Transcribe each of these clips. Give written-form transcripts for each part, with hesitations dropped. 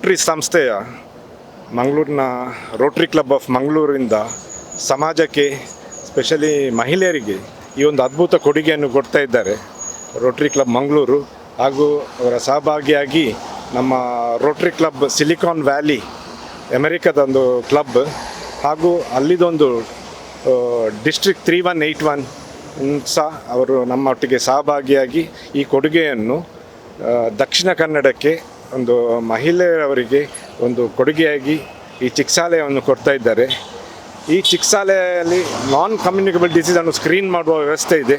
Rotary ಸಂಸ್ಥೆಯ ಮಂಗಳೂರಿನ rotary club of ಮಂಗಳೂರಿಂದ ಸಮಾಜಕ್ಕೆ ಸ್ಪೆಷಲಿ ಮಹಿಳೆಯರಿಗೆ ಈ ಒಂದು ಅದ್ಭುತ ಕೊಡುಗೆಯನ್ನು ಕೊಡ್ತಾ ಇದ್ದಾರೆ ರೋಟ್ರಿ ಕ್ಲಬ್ ಮಂಗಳೂರು. ಹಾಗೂ ಅವರ ಸಹಭಾಗಿಯಾಗಿ ನಮ್ಮ ರೋಟ್ರಿ ಕ್ಲಬ್ ಸಿಲಿಕಾನ್ ವ್ಯಾಲಿ ಅಮೆರಿಕದೊಂದು ಕ್ಲಬ್ ಹಾಗೂ ಅಲ್ಲಿದೊಂದು ಡಿಸ್ಟ್ರಿಕ್ಟ್ 3181 ಸಹ ಅವರು ನಮ್ಮೊಟ್ಟಿಗೆ ಸಹಭಾಗಿಯಾಗಿ ಈ ಕೊಡುಗೆಯನ್ನು ದಕ್ಷಿಣ ಕನ್ನಡಕ್ಕೆ ಒಂದು ಮಹಿಳೆಯರವರಿಗೆ ಒಂದು ಕೊಡುಗೆಯಾಗಿ ಈ ಚಿಕಿತ್ಸಾಲಯವನ್ನು ಕೊಡ್ತಾ ಇದ್ದಾರೆ. ಈ ಚಿಕಿತ್ಸಾಲಯದಲ್ಲಿ ನಾನ್ ಕಮ್ಯುನಿಕಬಲ್ ಡಿಸೀಸನ್ನು ಸ್ಕ್ರೀನ್ ಮಾಡುವ ವ್ಯವಸ್ಥೆ ಇದೆ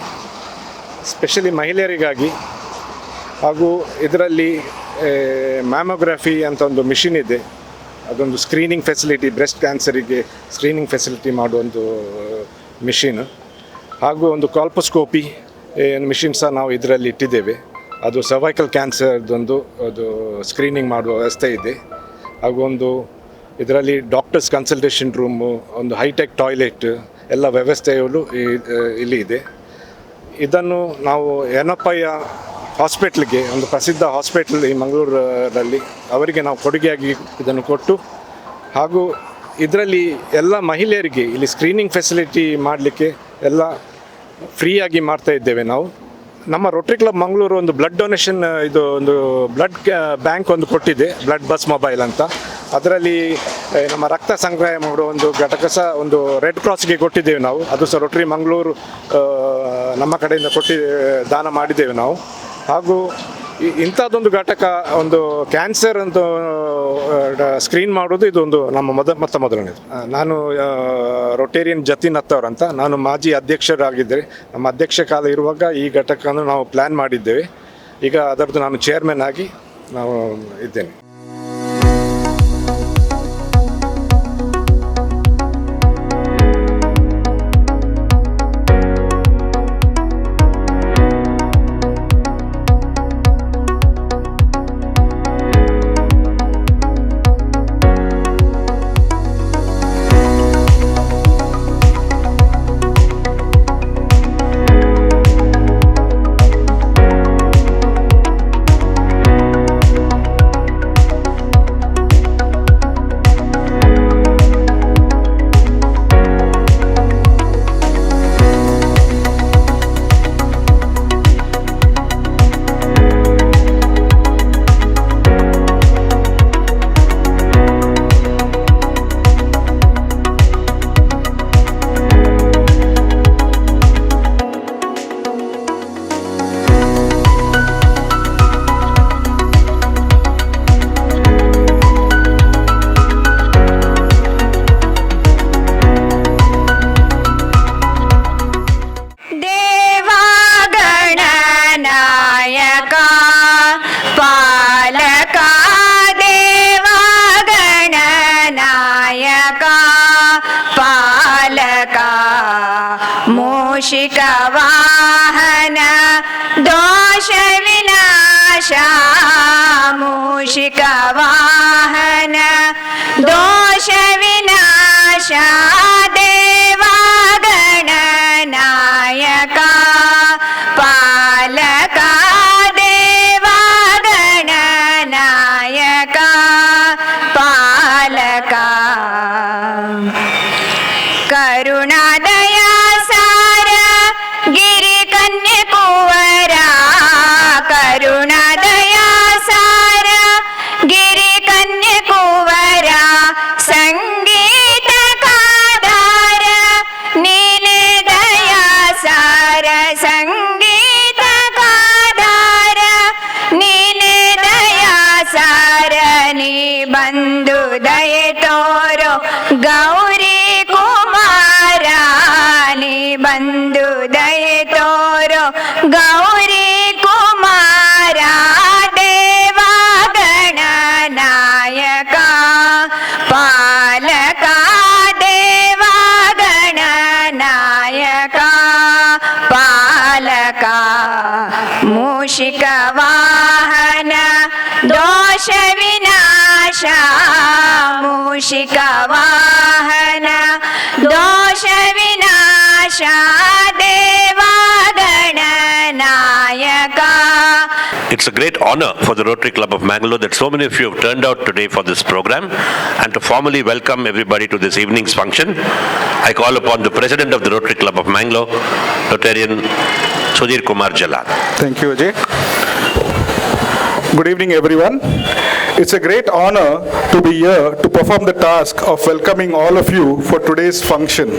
ಸ್ಪೆಷಲಿ ಮಹಿಳೆಯರಿಗಾಗಿ. ಹಾಗೂ ಇದರಲ್ಲಿ ಮ್ಯಾಮೋಗ್ರಫಿ ಅಂತ ಒಂದು ಮಿಷಿನ್ ಇದೆ, ಅದೊಂದು ಸ್ಕ್ರೀನಿಂಗ್ ಫೆಸಿಲಿಟಿ, ಬ್ರೆಸ್ಟ್ ಕ್ಯಾನ್ಸರಿಗೆ ಸ್ಕ್ರೀನಿಂಗ್ ಫೆಸಿಲಿಟಿ ಮಾಡುವೊಂದು ಮಿಷಿನ್. ಹಾಗೂ ಒಂದು ಕಾಲ್ಪೋಸ್ಕೋಪಿ ಮಿಷಿನ್ ಸಹ ನಾವು ಇದರಲ್ಲಿ ಇಟ್ಟಿದ್ದೇವೆ, ಅದು ಸರ್ವೈಕಲ್ ಕ್ಯಾನ್ಸರ್ದೊಂದು ಅದು ಸ್ಕ್ರೀನಿಂಗ್ ಮಾಡುವ ವ್ಯವಸ್ಥೆ ಇದೆ. ಹಾಗೂ ಒಂದು ಇದರಲ್ಲಿ ಡಾಕ್ಟರ್ಸ್ ಕನ್ಸಲ್ಟೇಷನ್ ರೂಮು, ಒಂದು ಹೈಟೆಕ್ ಟಾಯ್ಲೆಟ್ ಎಲ್ಲ ವ್ಯವಸ್ಥೆಗಳು ಇಲ್ಲಿ ಇದೆ. ಇದನ್ನು ನಾವು ಯನಪ್ಪಯ್ಯ ಹಾಸ್ಪಿಟ್ಲಿಗೆ, ಒಂದು ಪ್ರಸಿದ್ಧ ಹಾಸ್ಪಿಟಲ್ ಈ ಮಂಗಳೂರಲ್ಲಿ, ಅವರಿಗೆ ನಾವು ಕೊಡುಗೆಯಾಗಿ ಇದನ್ನು ಕೊಟ್ಟು, ಹಾಗೂ ಇದರಲ್ಲಿ ಎಲ್ಲ ಮಹಿಳೆಯರಿಗೆ ಇಲ್ಲಿ ಸ್ಕ್ರೀನಿಂಗ್ ಫೆಸಿಲಿಟಿ ಮಾಡಲಿಕ್ಕೆ ಎಲ್ಲ ಫ್ರೀಯಾಗಿ ಮಾಡ್ತಾ ಇದ್ದೇವೆ ನಾವು. ನಮ್ಮ ರೋಟರಿ ಕ್ಲಬ್ ಮಂಗಳೂರು ಒಂದು ಬ್ಲಡ್ ಡೊನೇಷನ್, ಇದು ಒಂದು ಬ್ಲಡ್ ಬ್ಯಾಂಕ್ ಒಂದು ಕೊಟ್ಟಿದೆ, ಬ್ಲಡ್ ಬಸ್ ಮೊಬೈಲ್ ಅಂತ. ಅದರಲ್ಲಿ ನಮ್ಮ ರಕ್ತ ಸಂಗ್ರಹ ಮಾಡುವ ಒಂದು ಘಟಕ ಸಹ ಒಂದು ರೆಡ್ ಕ್ರಾಸ್ಗೆ ಕೊಟ್ಟಿದ್ದೇವೆ ನಾವು. ಅದು ಸಹ ರೋಟರಿ ಮಂಗಳೂರು ನಮ್ಮ ಕಡೆಯಿಂದ ದಾನ ಮಾಡಿದ್ದೇವೆ ನಾವು. ಹಾಗೂ ಇಂಥದ್ದೊಂದು ಘಟಕ, ಒಂದು ಕ್ಯಾನ್ಸರ್ ಅಂತ ಸ್ಕ್ರೀನ್ ಮಾಡೋದು ಇದೊಂದು ನಮ್ಮ ಮೊದಲನೇದು. ನಾನು ರೊಟೇರಿಯನ್ ಜತಿನ್ ಅತ್ತವರಂತ, ನಾನು ಮಾಜಿ ಅಧ್ಯಕ್ಷರಾಗಿದ್ದೆ. ನಮ್ಮ ಅಧ್ಯಕ್ಷ ಕಾಲ ಇರುವಾಗ ಈ ಘಟಕವನ್ನು ನಾವು ಪ್ಲ್ಯಾನ್ ಮಾಡಿದ್ದೇವೆ. ಈಗ ಅದರದ್ದು ನಾನು ಚೇರ್ಮನ್ ಆಗಿ ನಾವು ಇದ್ದೇನೆ. ಮೂಷಿಕ ವಾಹನ ದೋಷ ವಿನಾಶ, ಮೂಷಿಕ ವಾಹನ ದೋಷ ವಿನಾಶ, ದೇವಾಗಣ ನಾಯಕ ಪಾಲಕ, ದೇವಾಗಣ ನಾಯಕ ಪಾಲಕ, ಕರುಣಾದಯ ಸಾರ ಗಿರಿ ಕನ್ಯಕುವರ, ಕರುಣಾದಯ ಸಾರ ಗಿರಿ ಕನ್ಯಕುವರ, ಸಂಗೀತಕಾಧಾರ ನೀನೆ ದಯಾ ಸಾರ, ಸಂಗೀತಕಾಧಾರ ನೀನೆ ದಯಾ ಸಾರ, ನೀ ಬಂದು ದಯೆ ತೋರೋ ಗೌರಿ ಕುಮಾರ, ನೀ ಬಂದು ದಯೆ ತೋರೋ ಗೌರಿ ಕುಮಾರ, ದೇವಾಗಣ ನಾಯಕ ಪಾಲಕ, ದೇವಾಗಣ ನಾಯಕ ಪಾಲಕ, ಮೂಷಿಕ ವಾಹನ ದೋಷ ವಿನಾಶ, ಮೂಷಿಕ ವಾಹನ ದೋಷ ವಿನಾಶ, ದೇವಾಗಣ ನಾಯಕ. It's a great honor for the Rotary Club of Mangalore that so many of you have turned out today for this program, and to formally welcome everybody to this evening's function, I call upon the President of the Rotary Club of Mangalore, Rotarian Sudhir Kumar Jalan. Thank you, Ajay. Good evening, everyone. It's a great honor to be here to perform the task of welcoming all of you for today's function.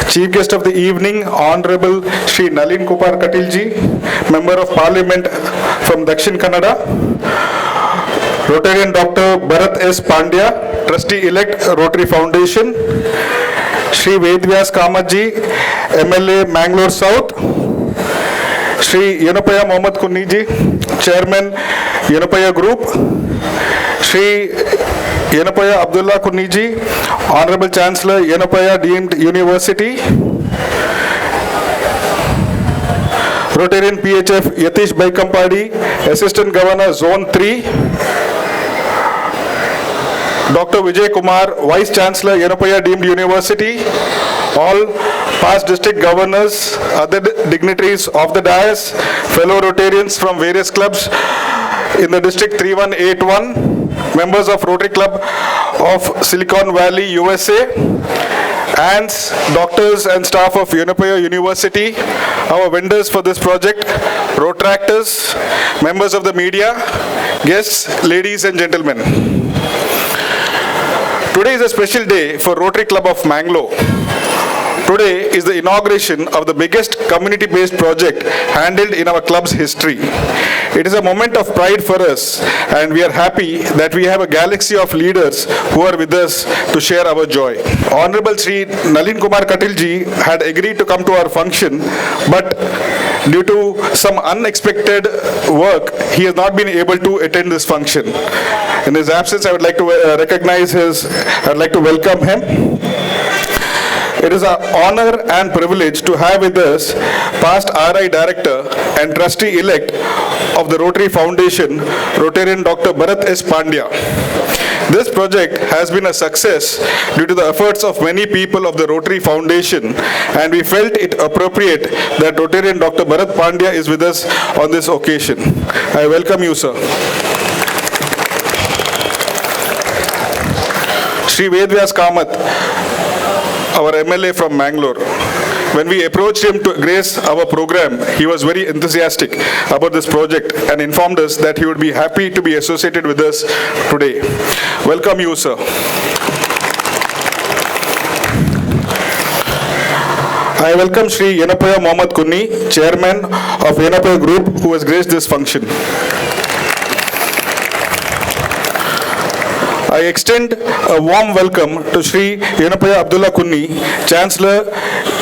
Chief guest of the evening, Honorable Shri Nalin Kumar Katilji, Member of Parliament from Dakshin Kannada, Rotarian Dr. Bharat S. Pandya, Trustee-elect, Rotary Foundation, Shri Vedvyas Kamatji, MLA Mangalore South, Shri Yanupaya Mohammad Kunniji, Chairman Yanupaya Group, Shri Yanupaya Abdullah Kunniji, Honorable Chancellor Yanupaya Deemed University, Rotarian PHF Yatish Baikampadi, Assistant Governor Zone 3, Dr. Vijay Kumar, Vice Chancellor Yanupaya Deemed University, all past district governors, other dignitaries of the dais, fellow Rotarians from various clubs in the district 3181, members of Rotary Club of Silicon Valley, USA, and doctors and staff of Yanupaya University, our vendors for this project, Rotractors, members of the media, guests, ladies and gentlemen. Today is a special day for Rotary Club of Mangalore. Today is the inauguration of the biggest community-based project handled in our club's history. It is a moment of pride for us, and we are happy that we have a galaxy of leaders who are with us to share our joy. Honorable Shri Nalin Kumar Katilji had agreed to come to our function, but due to some unexpected work, he has not been able to attend this function. In his absence, I would like to welcome him. It is our honor and privilege to have with us past RI Director and Trustee-elect of the Rotary Foundation, Rotarian Dr. Bharat S. Pandya. This project has been a success due to the efforts of many people of the Rotary Foundation, and we felt it appropriate that Rotarian Dr. Bharat Pandya is with us on this occasion. I welcome you, sir. Shri Vedvyas Kamath, our MLA from Mangalore. When we approached him to grace our program, he was very enthusiastic about this project and informed us that he would be happy to be associated with us today. Welcome you, sir. I welcome Shri Yanupaya Mohammad Kunni, Chairman of Yanupaya Group, who has graced this function. I extend a warm welcome to Shri Yanupaya Abdullah Kunni, Chancellor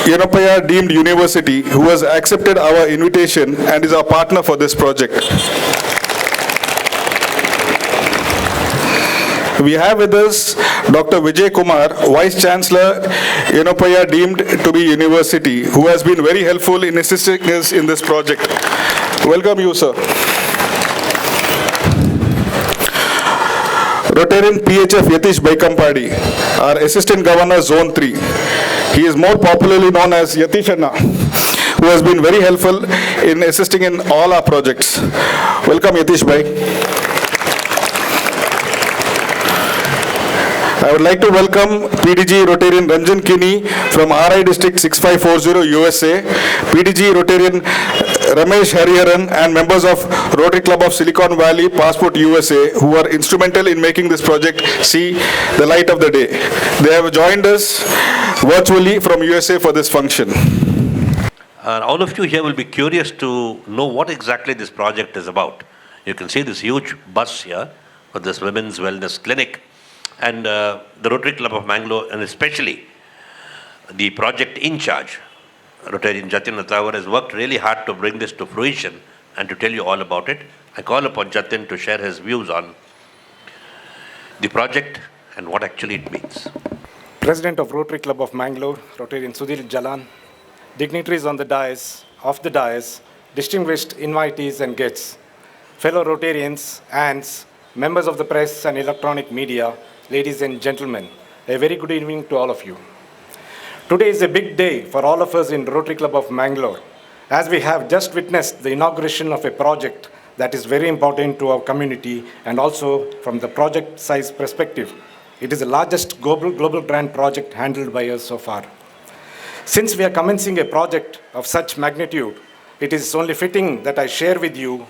Yanupaya Deemed University, who has accepted our invitation and is our partner for this project. We have with us Dr. Vijay Kumar, Vice Chancellor Yanupaya Deemed to be University, who has been very helpful in assisting us in this project. Welcome you, sir. Rotarian PHF Yatish Baikampadi, our Assistant Governor Zone 3. He is more popularly known as Yatish Anna, who has been very helpful in assisting in all our projects. Welcome Yatish Bhai. I would like to welcome PDG Rotarian Ranjan Kini from RI District 6540 USA, PDG Rotarian Ramesh Hariharan and members of Rotary Club of Silicon Valley, Passport USA, who are instrumental in making this project see the light of the day. They have joined us virtually from USA for this function. All of you here will be curious to know what exactly this project is about. You can see this huge bus here for this women's wellness clinic, and the Rotary Club of Mangalore, and especially the project in charge, Rotarian Jatin Natawar, has worked really hard to bring this to fruition and to tell you all about it. I call upon Jatin to share his views on the project and what actually it means. President of Rotary Club of Mangalore, Rotarian Sudhir Jalan, dignitaries on the dais, off the dais, distinguished invitees and guests, fellow Rotarians, aunts, members of the press and electronic media, ladies and gentlemen, a very good evening to all of you. Today is a big day for all of us in Rotary Club of Mangalore, as we have just witnessed the inauguration of a project that is very important to our community and also from the project size perspective. It is the largest global grant project handled by us so far. Since we are commencing a project of such magnitude, it is only fitting that I share with you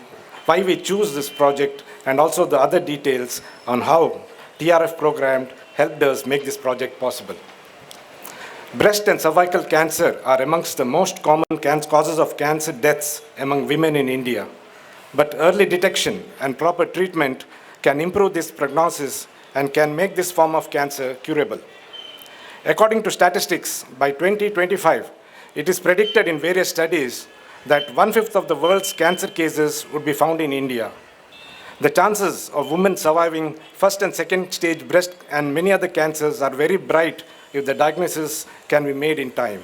why we choose this project and also the other details on how TRF program helped us make this project possible. Breast and cervical cancer are amongst the most common causes of cancer deaths among women in India. But early detection and proper treatment can improve this prognosis and can make this form of cancer curable. According to statistics, by 2025, it is predicted in various studies that 1/5 of the world's cancer cases would be found in India. The chances of women surviving first and second stage breast and many other cancers are very bright if the diagnosis can be made in time.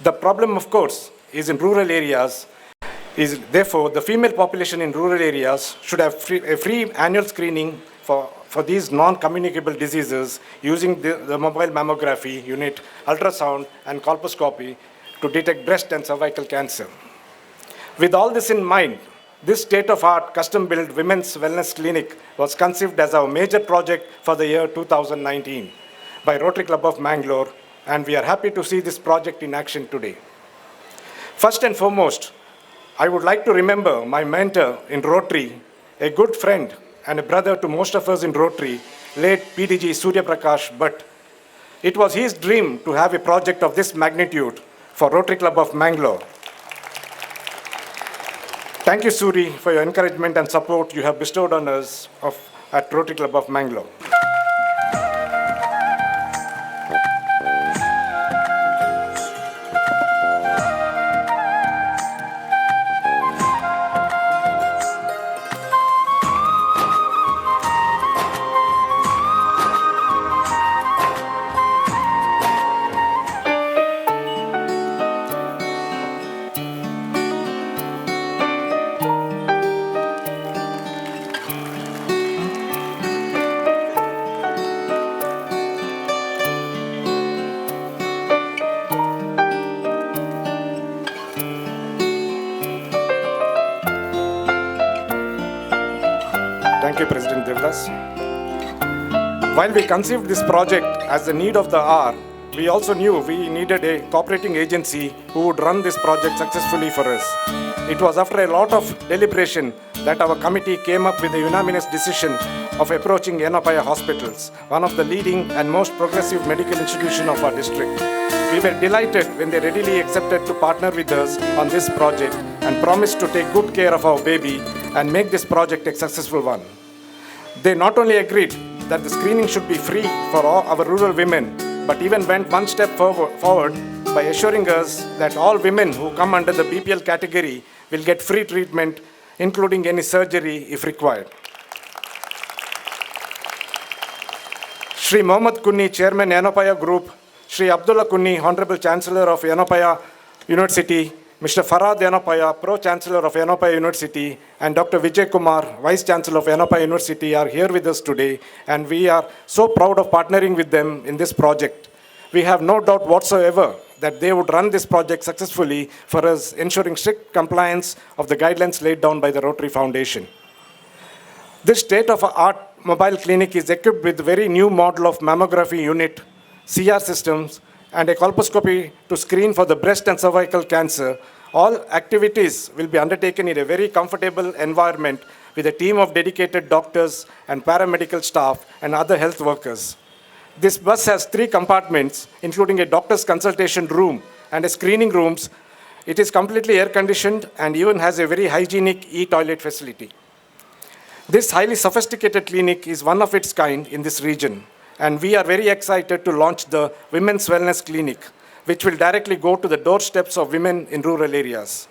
The problem, of course, is in rural areas. Therefore, the female population in rural areas should have a free annual screening for these non-communicable diseases using the mobile mammography unit, ultrasound, and colposcopy to detect breast and cervical cancer. With all this in mind, this state-of-art custom-built women's wellness clinic was conceived as our major project for the year 2019 by Rotary Club of Mangalore, and we are happy to see this project in action today. First and foremost, I would like to remember my mentor in Rotary, a good friend and a brother to most of us in Rotary, late PDG Surya Prakash Bhatt. It was his dream to have a project of this magnitude for Rotary Club of Mangalore. Thank you, Suri, for your encouragement and support you have bestowed on us at Rotary Club of Mangalore. Thank you, President Devdas. While we conceived this project as the need of the hour, we also knew we needed a cooperating agency who would run this project successfully for us. It was after a lot of deliberation that our committee came up with a unanimous decision of approaching Yenapaya Hospitals, one of the leading and most progressive medical institutions of our district. We were delighted when they readily accepted to partner with us on this project and promised to take good care of our baby and make this project a successful one. They not only agreed that the screening should be free for all our rural women, but even went one step forward by assuring us that all women who come under the BPL category will get free treatment, including any surgery if required. Shri Mohammad Kunni, Chairman, Yenapaya Group, Shri Abdullah Kunni, Honorable Chancellor of Yenapaya University, Mr. Farad Yenapaya, Pro-Chancellor of Yenapaya University, and Dr. Vijay Kumar, Vice Chancellor of Yenapaya University are here with us today, and we are so proud of partnering with them in this project. We have no doubt whatsoever that they would run this project successfully for us, ensuring strict compliance of the guidelines laid down by the Rotary Foundation. This state-of-the-art mobile clinic is equipped with a very new model of mammography unit, CR systems, and a colposcopy to screen for the breast and cervical cancer. All activities will be undertaken in a very comfortable environment with a team of dedicated doctors and paramedical staff and other health workers. This bus has 3 compartments, including a doctor's consultation room and a screening rooms. It is completely air-conditioned and even has a very hygienic e-toilet facility. This highly sophisticated clinic is one of its kind in this region, and we are very excited to launch the Women's Wellness Clinic, which will directly go to the doorsteps of women in rural areas.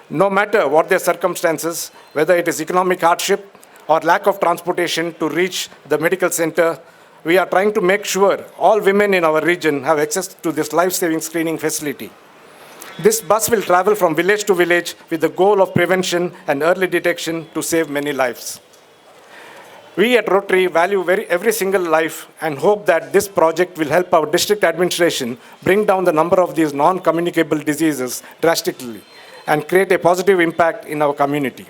No matter what their circumstances, whether it is economic hardship or lack of transportation to reach the medical center, we are trying to make sure all women in our region have access to this life-saving screening facility. This bus will travel from village to village with the goal of prevention and early detection to save many lives. We at Rotary value every single life and hope that this project will help our district administration bring down the number of these non-communicable diseases drastically. and create a positive impact in our community.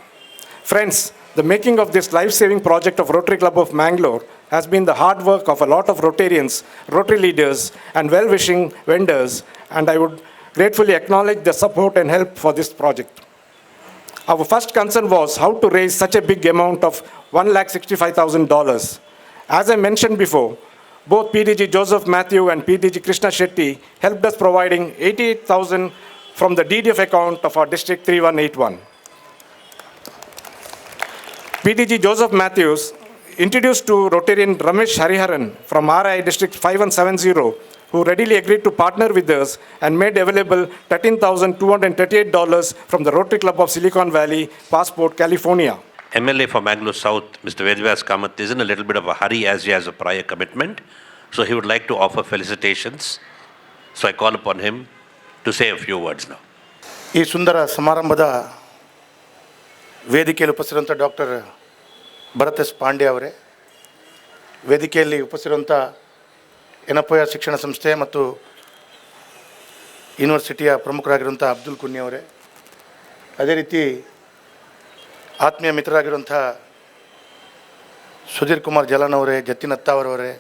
Friends, the making of this life-saving project of Rotary Club of Mangalore has been the hard work of a lot of Rotarians, Rotary leaders, and well-wishing vendors, and I would gratefully acknowledge the support and help for this project. Our first concern was how to raise such a big amount of $165,000. As I mentioned before, both PDG Joseph Matthew and PDG Krishna Shetty helped us providing $88,000 from the DDF account of our District 3181. PDG Joseph Matthews introduced to Rotarian Ramesh Hariharan from RI District 5170, who readily agreed to partner with us and made available $13,238 from the Rotary Club of Silicon Valley, Passport, California. MLA for Mangalore South, Mr. Vedvas Kamath, is in a little bit of a hurry as he has a prior commitment. So he would like to offer felicitations. So I call upon him to say a few words now. ಈ ಸುಂದರ ಸಮಾರಂಭದ ವೇದಿಕೆಯಲ್ಲಿ ಉಪಸ್ಥಿರುವಂಥ doctor Bharat S Pandey ಅವರೇ, ವೇದಿಕೆಯಲ್ಲಿ ಉಪಸ್ಥಿರುವಂಥ ಯನಪೋಯ ಶಿಕ್ಷಣ ಸಂಸ್ಥೆ ಮತ್ತು ಯೂನಿವರ್ಸಿಟಿಯ ಪ್ರಮುಖರಾಗಿರುವಂಥ ಅಬ್ದುಲ್ ಕುನ್ನಿ ಅವರೇ, ಅದೇ ರೀತಿ ಆತ್ಮೀಯ ಮಿತ್ರರಾಗಿರುವಂಥ ಸುಧೀರ್ ಕುಮಾರ್ ಜಲಾನ್ ಅವರೇ, ಜತಿನ್ ಅತ್ತಾವರವರೇ,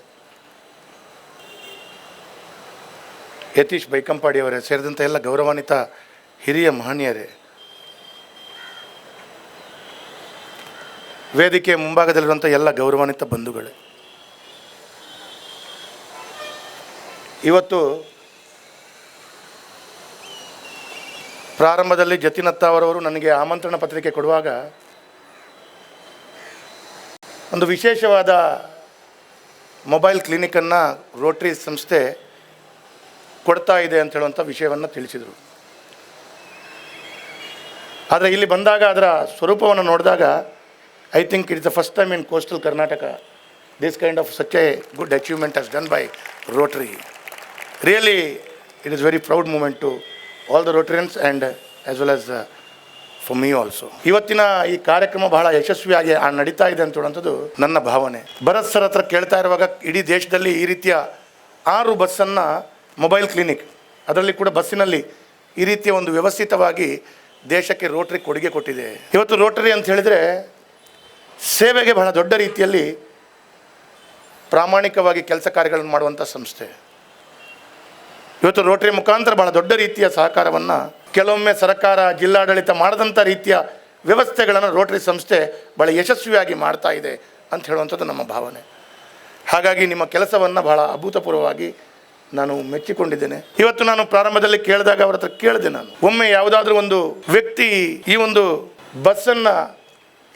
ಯತೀಶ್ ಬೈಕಂಪಾಡಿ ಅವರೇ ಸೇರಿದಂಥ ಎಲ್ಲ ಗೌರವಾನ್ವಿತ ಹಿರಿಯ ಮಹನೀಯರೇ, ವೇದಿಕೆ ಮುಂಭಾಗದಲ್ಲಿರುವಂಥ ಎಲ್ಲ ಗೌರವಾನ್ವಿತ ಬಂಧುಗಳೇ, ಇವತ್ತು ಪ್ರಾರಂಭದಲ್ಲಿ ಜತಿನ್ ಅತ್ತಾವರವರು ನನಗೆ ಆಮಂತ್ರಣ ಪತ್ರಿಕೆ ಕೊಡುವಾಗ ಒಂದು ವಿಶೇಷವಾದ ಮೊಬೈಲ್ ಕ್ಲಿನಿಕನ್ನು ರೋಟರಿ ಸಂಸ್ಥೆ ಕೊಡ್ತಾ ಇದೆ ಅಂತ ಹೇಳುವಂಥ ವಿಷಯವನ್ನು ತಿಳಿಸಿದರು. ಆದರೆ ಇಲ್ಲಿ ಬಂದಾಗ ಅದರ ಸ್ವರೂಪವನ್ನು ನೋಡಿದಾಗ I think it's the first time in coastal Karnataka this kind of such a good achievement has done by Rotary. Really it is very proud moment to all the Rotarians and as well as for me also. ಇವತ್ತಿನ ಈ ಕಾರ್ಯಕ್ರಮ ಬಹಳ ಯಶಸ್ವಿಯಾಗಿ ನಡೀತಾ ಇದೆ ಅಂತ ಹೇಳುವಂಥದ್ದು ನನ್ನ ಭಾವನೆ. ಭರತ್ ಸರ್ ಹತ್ರ ಕೇಳ್ತಾ ಇರುವಾಗ ಇಡೀ ದೇಶದಲ್ಲಿ ಈ ರೀತಿಯ 6 ಬಸ್ಸನ್ನು ಮೊಬೈಲ್ ಕ್ಲಿನಿಕ್, ಅದರಲ್ಲಿ ಕೂಡ ಬಸ್ಸಿನಲ್ಲಿ ಈ ರೀತಿಯ ಒಂದು ವ್ಯವಸ್ಥಿತವಾಗಿ ದೇಶಕ್ಕೆ ರೋಟರಿ ಕೊಡುಗೆ ಕೊಟ್ಟಿದೆ. ಇವತ್ತು ರೋಟರಿ ಅಂತ ಹೇಳಿದರೆ ಸೇವೆಗೆ ಬಹಳ ದೊಡ್ಡ ರೀತಿಯಲ್ಲಿ ಪ್ರಾಮಾಣಿಕವಾಗಿ ಕೆಲಸ ಕಾರ್ಯಗಳನ್ನು ಮಾಡುವಂಥ ಸಂಸ್ಥೆ. ಇವತ್ತು ರೋಟರಿ ಮುಖಾಂತರ ಬಹಳ ದೊಡ್ಡ ರೀತಿಯ ಸಹಕಾರವನ್ನು ಕೆಲವೊಮ್ಮೆ ಸರ್ಕಾರ, ಜಿಲ್ಲಾಡಳಿತ ಮಾಡದಂಥ ರೀತಿಯ ವ್ಯವಸ್ಥೆಗಳನ್ನು ರೋಟರಿ ಸಂಸ್ಥೆ ಭಾಳ ಯಶಸ್ವಿಯಾಗಿ ಮಾಡ್ತಾ ಇದೆ ಅಂತ ಹೇಳುವಂಥದ್ದು ನಮ್ಮ ಭಾವನೆ. ಹಾಗಾಗಿ ನಿಮ್ಮ ಕೆಲಸವನ್ನು ಬಹಳ ಅಭೂತಪೂರ್ವವಾಗಿ ನಾನು ಮೆಚ್ಚಿಕೊಂಡಿದ್ದೇನೆ. ಇವತ್ತು ನಾನು ಪ್ರಾರಂಭದಲ್ಲಿ ಕೇಳಿದಾಗ ಅವ್ರ ಹತ್ರ ಕೇಳಿದೆ, ನಾನು ಒಮ್ಮೆ ಯಾವುದಾದ್ರೂ ಒಂದು ವ್ಯಕ್ತಿ ಈ ಒಂದು ಬಸ್ಸನ್ನು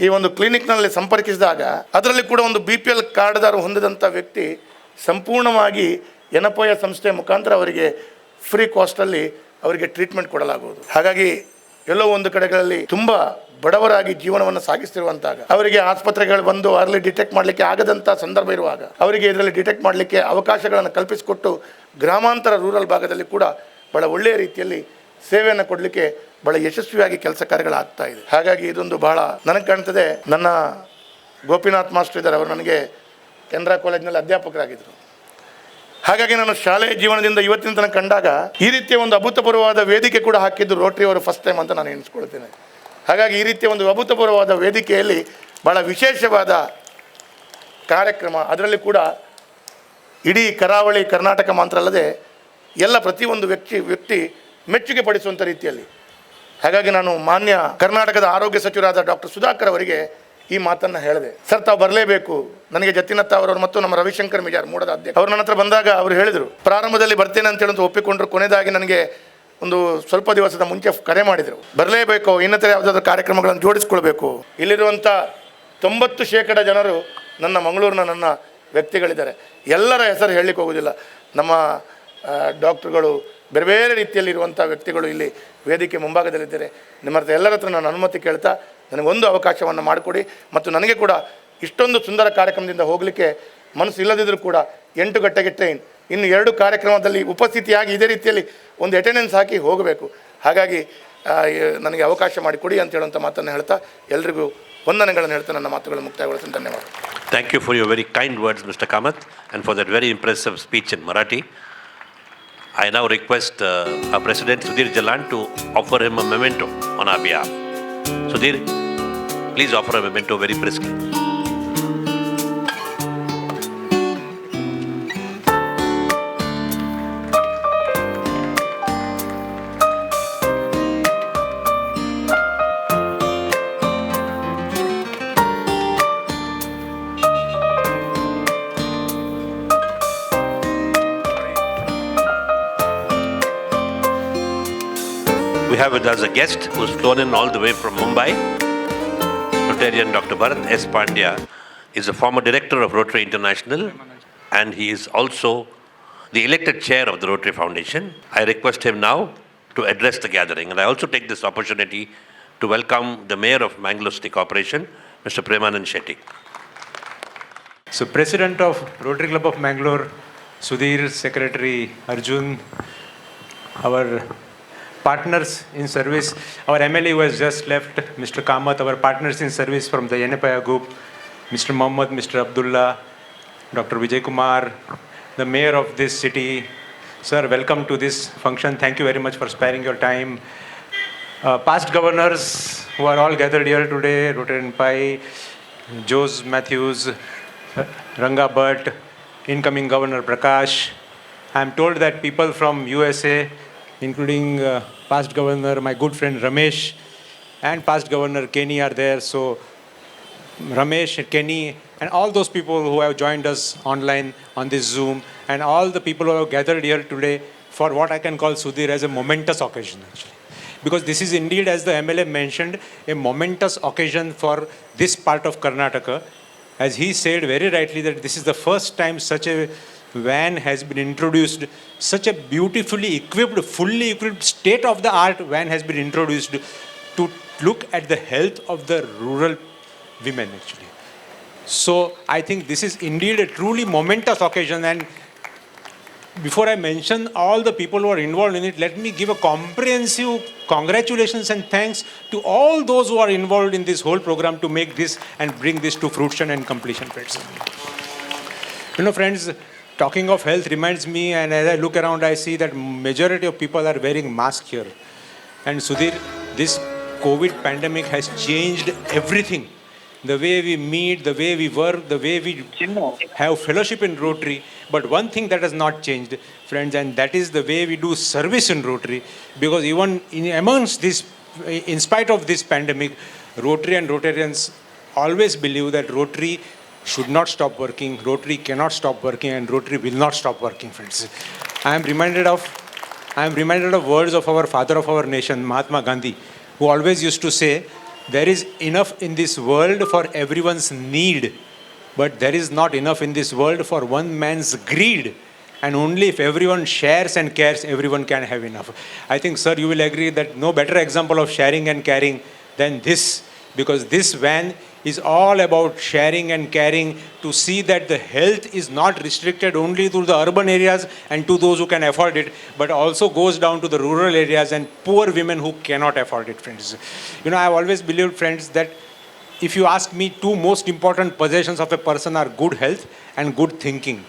ಈ ಒಂದು ಕ್ಲಿನಿಕ್ನಲ್ಲಿ ಸಂಪರ್ಕಿಸಿದಾಗ ಅದರಲ್ಲಿ ಕೂಡ ಒಂದು BPL ಕಾರ್ಡ್ದಾರು ಹೊಂದಿದಂಥ ವ್ಯಕ್ತಿ ಸಂಪೂರ್ಣವಾಗಿ ಯನಪೋಯ ಸಂಸ್ಥೆ ಮುಖಾಂತರ ಅವರಿಗೆ ಫ್ರೀ ಕಾಸ್ಟಲ್ಲಿ ಅವರಿಗೆ ಟ್ರೀಟ್ಮೆಂಟ್ ಕೊಡಲಾಗುವುದು. ಹಾಗಾಗಿ ಎಲ್ಲೋ ಒಂದು ಕಡೆಗಳಲ್ಲಿ ತುಂಬ ಬಡವರಾಗಿ ಜೀವನವನ್ನು ಸಾಗಿಸ್ತಿರುವಂತಾಗ ಅವರಿಗೆ ಆಸ್ಪತ್ರೆಗಳು ಬಂದು ಅಲ್ಲಿ ಡಿಟೆಕ್ಟ್ ಮಾಡಲಿಕ್ಕೆ ಆಗದಂಥ ಸಂದರ್ಭ ಇರುವಾಗ ಅವರಿಗೆ ಇದರಲ್ಲಿ ಡಿಟೆಕ್ಟ್ ಮಾಡಲಿಕ್ಕೆ ಅವಕಾಶಗಳನ್ನು ಕಲ್ಪಿಸಿಕೊಟ್ಟು ಗ್ರಾಮಾಂತರ ರೂರಲ್ ಭಾಗದಲ್ಲಿ ಕೂಡ ಭಾಳ ಒಳ್ಳೆಯ ರೀತಿಯಲ್ಲಿ ಸೇವೆಯನ್ನು ಕೊಡಲಿಕ್ಕೆ ಭಾಳ ಯಶಸ್ವಿಯಾಗಿ ಕೆಲಸ ಕಾರ್ಯಗಳಾಗ್ತಾ ಇದೆ. ಹಾಗಾಗಿ ಇದೊಂದು ಬಹಳ ನನಗೆ ಕಾಣ್ತದೆ. ನನ್ನ ಗೋಪಿನಾಥ್ ಮಾಸ್ಟರ್ ಇದ್ದಾರೆ, ಅವರು ನನಗೆ ಕೆನರಾ ಕಾಲೇಜಿನಲ್ಲಿ ಅಧ್ಯಾಪಕರಾಗಿದ್ದರು. ಹಾಗಾಗಿ ನಾನು ಶಾಲೆಯ ಜೀವನದಿಂದ ಇವತ್ತಿನ ತನಕ ಕಂಡಾಗ ಈ ರೀತಿಯ ಒಂದು ಅಭೂತಪೂರ್ವವಾದ ವೇದಿಕೆ ಕೂಡ ಹಾಕಿದ್ದು ರೋಟರಿ ಅವರು ಫಸ್ಟ್ ಟೈಮ್ ಅಂತ ನಾನು ಎಣಿಸ್ಕೊಳ್ತೇನೆ. ಹಾಗಾಗಿ ಈ ರೀತಿಯ ಒಂದು ಅಭೂತಪೂರ್ವವಾದ ವೇದಿಕೆಯಲ್ಲಿ ಭಾಳ ವಿಶೇಷವಾದ ಕಾರ್ಯಕ್ರಮ, ಅದರಲ್ಲಿ ಕೂಡ ಇಡೀ ಕರಾವಳಿ ಕರ್ನಾಟಕ ಮಾತ್ರ ಅಲ್ಲದೆ ಎಲ್ಲ ಪ್ರತಿಯೊಂದು ವ್ಯಕ್ತಿ ಮೆಚ್ಚುಗೆ ಪಡಿಸುವಂಥ ರೀತಿಯಲ್ಲಿ. ಹಾಗಾಗಿ ನಾನು ಮಾನ್ಯ ಕರ್ನಾಟಕದ ಆರೋಗ್ಯ ಸಚಿವರಾದ ಡಾಕ್ಟರ್ ಸುಧಾಕರ್ ಅವರಿಗೆ ಈ ಮಾತನ್ನು ಹೇಳಿದೆ. ಸರ್, ತಾವು ಬರಲೇಬೇಕು. ನನಗೆ ಜತಿನತ್ತ ಅವರವರು ಮತ್ತು ನಮ್ಮ ರವಿಶಂಕರ್ ಮಿಜಾರ್ ಮೂಡದ ಅಧ್ಯಕ್ಷ ಅವರು ನನ್ನ ಹತ್ರ ಬಂದಾಗ ಅವರು ಹೇಳಿದರು, ಪ್ರಾರಂಭದಲ್ಲಿ ಬರ್ತೇನೆ ಅಂತ ಹೇಳಂತ ಒಪ್ಪಿಕೊಂಡ್ರು. ಕೊನೆಯದಾಗಿ ನನಗೆ ಒಂದು ಸ್ವಲ್ಪ ದಿವಸದ ಮುಂಚೆ ಕರೆ ಮಾಡಿದರು, ಬರಲೇಬೇಕು, ಇನ್ನಿತರ ಯಾವುದಾದ್ರೂ ಕಾರ್ಯಕ್ರಮಗಳನ್ನು ಜೋಡಿಸ್ಕೊಳ್ಬೇಕು. ಇಲ್ಲಿರುವಂಥ 90% ಜನರು ನನ್ನ ಮಂಗಳೂರಿನ ನನ್ನ ವ್ಯಕ್ತಿಗಳಿದ್ದಾರೆ. ಎಲ್ಲರ ಹೆಸರು ಹೇಳಲಿಕ್ಕೆ ಹೋಗೋದಿಲ್ಲ. ನಮ್ಮ ಡಾಕ್ಟ್ರುಗಳು, ಬೇರೆ ಬೇರೆ ರೀತಿಯಲ್ಲಿರುವಂಥ ವ್ಯಕ್ತಿಗಳು ಇಲ್ಲಿ ವೇದಿಕೆ ಮುಂಭಾಗದಲ್ಲಿದ್ದಾರೆ. ನಿಮ್ಮ ಹತ್ರ ಎಲ್ಲರ ಹತ್ರ ನಾನು ಅನುಮತಿ ಕೇಳ್ತಾ ನನಗೊಂದು ಅವಕಾಶವನ್ನು ಮಾಡಿಕೊಡಿ. ಮತ್ತು ನನಗೆ ಕೂಡ ಇಷ್ಟೊಂದು ಸುಂದರ ಕಾರ್ಯಕ್ರಮದಿಂದ ಹೋಗಲಿಕ್ಕೆ ಮನಸ್ಸು ಇಲ್ಲದಿದ್ದರೂ ಕೂಡ 8 ಗಂಟೆಗೆ ಟ್ರೈನ್, ಇನ್ನು 2 ಕಾರ್ಯಕ್ರಮದಲ್ಲಿ ಉಪಸ್ಥಿತಿಯಾಗಿ ಇದೇ ರೀತಿಯಲ್ಲಿ ಒಂದು ಅಟೆಂಡೆನ್ಸ್ ಹಾಕಿ ಹೋಗಬೇಕು. ಹಾಗಾಗಿ ನನಗೆ ಅವಕಾಶ ಮಾಡಿಕೊಡಿ ಅಂತ ಹೇಳುವಂಥ ಮಾತನ್ನು ಹೇಳ್ತಾ ಎಲ್ರಿಗೂ ವಂದನೆಗಳನ್ನು ಹೇಳ್ತಾ ನನ್ನ ಮಾತುಗಳನ್ನು ಮುಕ್ತಾಯಗೊಳಿಸ್ತೀನಿ. ಧನ್ಯವಾದ. Thank you for your very kind words, Mr. Kamath, and for that very impressive speech in Marathi. I now request our President Sudhir Jalan to offer him a memento on our behalf. Sudhir, please offer a memento very briskly. We have with us a guest who's flown in all the way from Mumbai. Rotarian Dr. Bharat S. Pandya is a former director of Rotary International, and he is also the elected chair of the Rotary Foundation. I request him now to address the gathering, and I also take this opportunity to welcome the Mayor of Mangalore City Corporation, Mr. Premanand Shetty. So, President of Rotary Club of Mangalore, Sudhir, Secretary Arjun, our partners in service, our MLA who has just left, Mr. Kamath, our partners in service from the Yenapaya Group, Mr. Mohammed, Mr. Abdullah, Dr. Vijay Kumar, the Mayor of this city. Sir, welcome to this function. Thank you very much for sparing your time. Past governors who are all gathered here today, Rotarian Pai, Jose Matthews, Ranga Bhatt, incoming Governor Prakash. I am told that people from USA, including past governor, my good friend Ramesh, and past governor Kenny are there. So Ramesh, Kenny, and all those people who have joined us online on this Zoom, and all the people who have gathered here today for what I can call, Sudhir, as a momentous occasion actually. Because this is indeed, as the MLA mentioned, a momentous occasion for this part of Karnataka. As he said very rightly, that this is the first time such a van has been introduced, such a beautifully equipped, fully equipped, state-of-the-art van has been introduced to look at the health of the rural women actually. So I think this is indeed a truly momentous occasion, and before I mention all the people who are involved in it, let me give a comprehensive congratulations and thanks to all those who are involved in this whole program to make this and bring this to fruition and completion, friends. You know, friends, talking of health reminds me, and as I look around, I see that majority of people are wearing masks here. And Sudhir, this COVID pandemic has changed everything. The way we meet, the way we work, the way we have fellowship in Rotary. But one thing that has not changed, friends, and that is the way we do service in Rotary. Because even amongst this, in spite of this pandemic, Rotary and Rotarians always believe that Rotary should not stop working, Rotary cannot stop working, and Rotary will not stop working, friends. I am reminded of words of our father of our nation, Mahatma Gandhi, who always used to say, there is enough in this world for everyone's need, but there is not enough in this world for one man's greed. And only if everyone shares and cares, everyone can have enough. I think, sir, you will agree that no better example of sharing and caring than this, because this van is all about sharing and caring to see that the health is not restricted only to the urban areas and to those who can afford it, but also goes down to the rural areas and poor women who cannot afford it, friends. You know, I have always believed, friends, that if you ask me, two most important possessions of a person are good health and good thinking.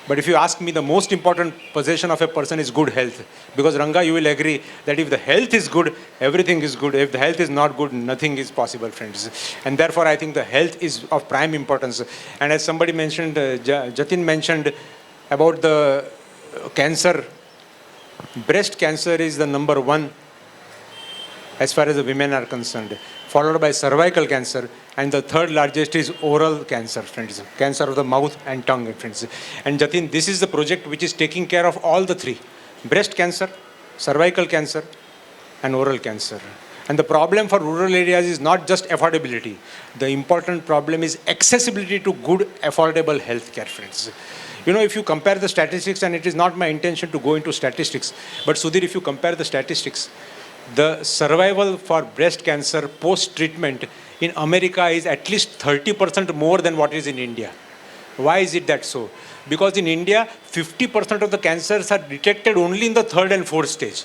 But if you ask me, the most important possession of a person is good health. Because Ranga, you will agree that if the health is good, everything is good. If the health is not good, nothing is possible, friends. And therefore, I think the health is of prime importance. And as somebody mentioned, Jatin mentioned about the cancer, breast cancer is the number one as far as the women are concerned, followed by cervical cancer, and the third largest is oral cancer, friends, cancer of the mouth and tongue, friends. And Jatin, this is the project which is taking care of all the three: breast cancer, cervical cancer, and oral cancer. And the problem for rural areas is not just affordability. The important problem is accessibility to good, affordable health care, friends. You know, if you compare the statistics, and it is not my intention to go into statistics, but Sudhir, if you compare the statistics, the survival for breast cancer post-treatment in America is at least 30% more than what is in India. Why is it that so? Because in India, 50% of the cancers are detected only in the third and fourth stage.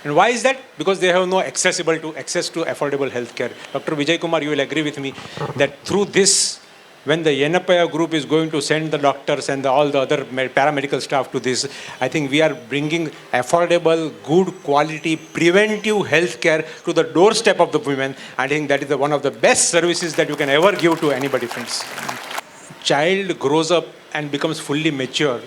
And why is that? Because they have no access to affordable health care. Dr. Vijay Kumar, you will agree with me that through this when the Yenapaya group is going to send the doctors and all the other paramedical staff to this, I think we are bringing affordable, good quality, preventive health care to the doorstep of the women. I think that is one of the best services that you can ever give to anybody, friends. Child grows up and becomes fully mature,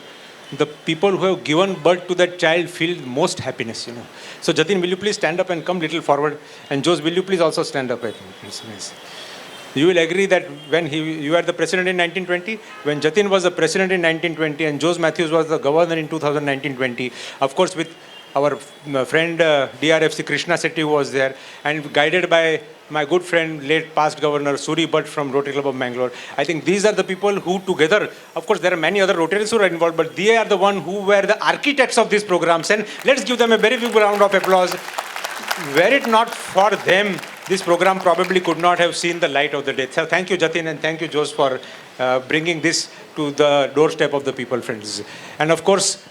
the people who have given birth to that child feel most happiness, you know. So Jatin, will you please stand up and come little forward? And Jose, will you please also stand up? I think, please. You will agree that when you were the president in 1920, when Jatin was the president in 1920 and Jose Matthews was the governor in 2019-20, of course with our friend DRFC Krishna Setti who was there, and guided by my good friend, late past governor Suri Bhatt from Rotary Club of Mangalore. I think these are the people who together, of course there are many other Rotarians who are involved, but they are the one who were the architects of these programs, and let's give them a very big round of applause. Were it not for them, this program probably could not have seen the light of the day. So thank you, Jatin, and thank you, Jose, for bringing this to the doorstep of the people, friends. And of course,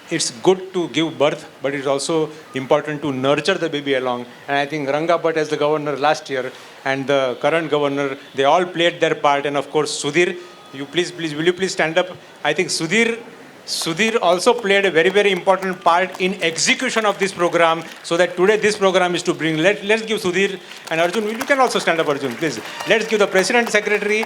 it's good to give birth, but it's also important to nurture the baby along. And I think Ranga Bhatt as the governor last year and the current governor, they all played their part. And of course, Sudhir, will you please stand up? I think Sudhir also played a very, very important part in execution of this program, so that today this program is to bring, let's give Sudhir and Arjun, you can also stand up, Arjun, please. Let's give the president, secretary.